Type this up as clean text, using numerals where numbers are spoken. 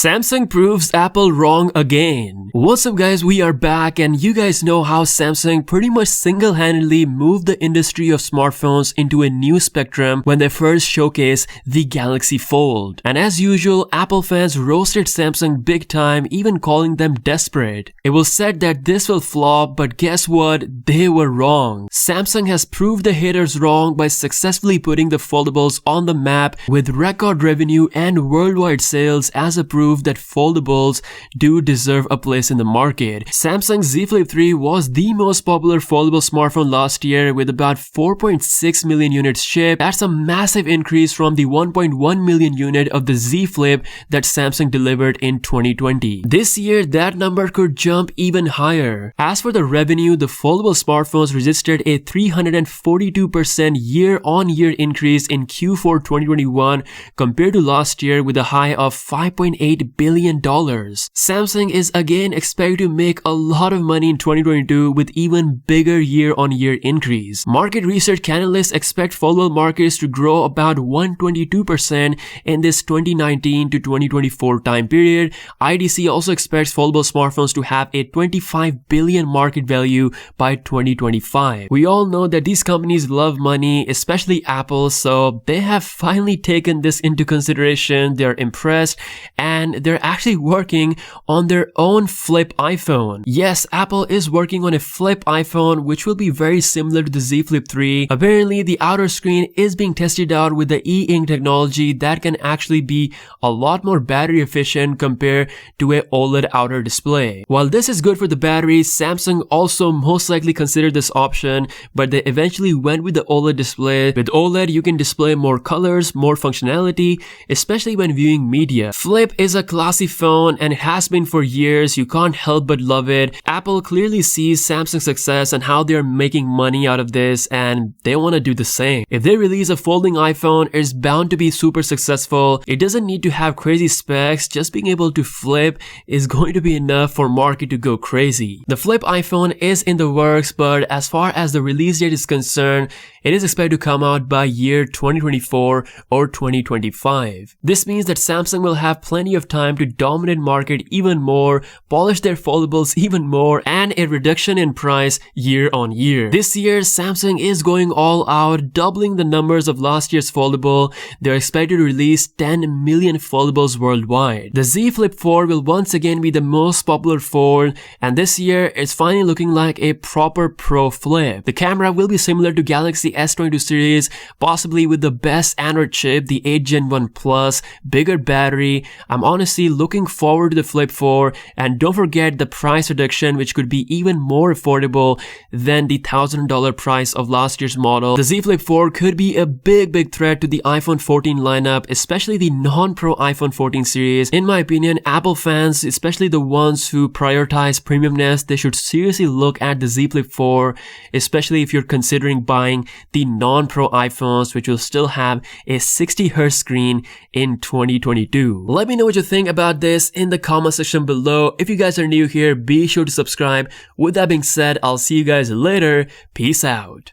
Samsung proves Apple wrong again. What's up guys, we are back and you guys know how Samsung pretty much single-handedly moved the industry of smartphones into a new spectrum when they first showcased the Galaxy Fold. And as usual, Apple fans roasted Samsung big time, even calling them desperate. It was said that this will flop, but guess what? They were wrong. Samsung has proved the haters wrong by successfully putting the foldables on the map with record revenue and worldwide sales as a proof that foldables do deserve a place in the market. Samsung Z Flip 3 was the most popular foldable smartphone last year with about 4.6 million units shipped. That's a massive increase from the 1.1 million unit of the Z Flip that Samsung delivered in 2020. This year, that number could jump even higher. As for the revenue, the foldable smartphones registered a 342% year-on-year increase in Q4 2021 compared to last year with a high of $5.8 billion. Samsung is again expected to make a lot of money in 2022 with even bigger year-on-year increase. Market research analysts expect foldable markets to grow about 122% in this 2019 to 2024 time period. IDC also expects foldable smartphones to have a 25 billion market value by 2025. We all know that these companies love money, especially Apple, so they have finally taken this into consideration. They're impressed and they're actually working on their own flip iPhone. Yes, Apple is working on a flip iPhone which will be very similar to the Z Flip 3. Apparently, the outer screen is being tested out with the e-ink technology that can actually be a lot more battery efficient compared to a OLED outer display. While this is good for the battery, Samsung also most likely considered this option, but they eventually went with the OLED display. With OLED, you can display more colors, more functionality, especially when viewing media. Flip is a classy phone and it has been for years. You can't help but love it. Apple clearly sees Samsung's success and how they're making money out of this, and they want to do the same. If they release a folding iPhone, it's bound to be super successful. It doesn't need to have crazy specs. Just being able to flip is going to be enough for market to go crazy. The flip iPhone is in the works, but as far as the release date is concerned, it is expected to come out by year 2024 or 2025. This means that Samsung will have plenty of time to dominate market even more, polish their foldables even more, and a reduction in price year on year. This year, Samsung is going all out, doubling the numbers of last year's foldable. They're expected to release 10 million foldables worldwide. The Z Flip 4 will once again be the most popular fold, and this year it's finally looking like a proper pro flip. The camera will be similar to Galaxy S22 series, possibly with the best Android chip, the 8 Gen 1 Plus, bigger battery. I'm honestly looking forward to the Flip 4, and don't forget the price reduction, which could be even more affordable than the $1,000 price of last year's model. The Z Flip 4 could be a big threat to the iPhone 14 lineup, especially the non-Pro iPhone 14 series. In my opinion, Apple fans, especially the ones who prioritize premiumness, they should seriously look at the Z Flip 4, especially if you're considering buying the non-Pro iPhones, which will still have a 60Hz screen in 2022. Let me know what you think about this in the comment section below. If you guys are new here, be sure to subscribe. With that being said, I'll see you guys later. Peace out.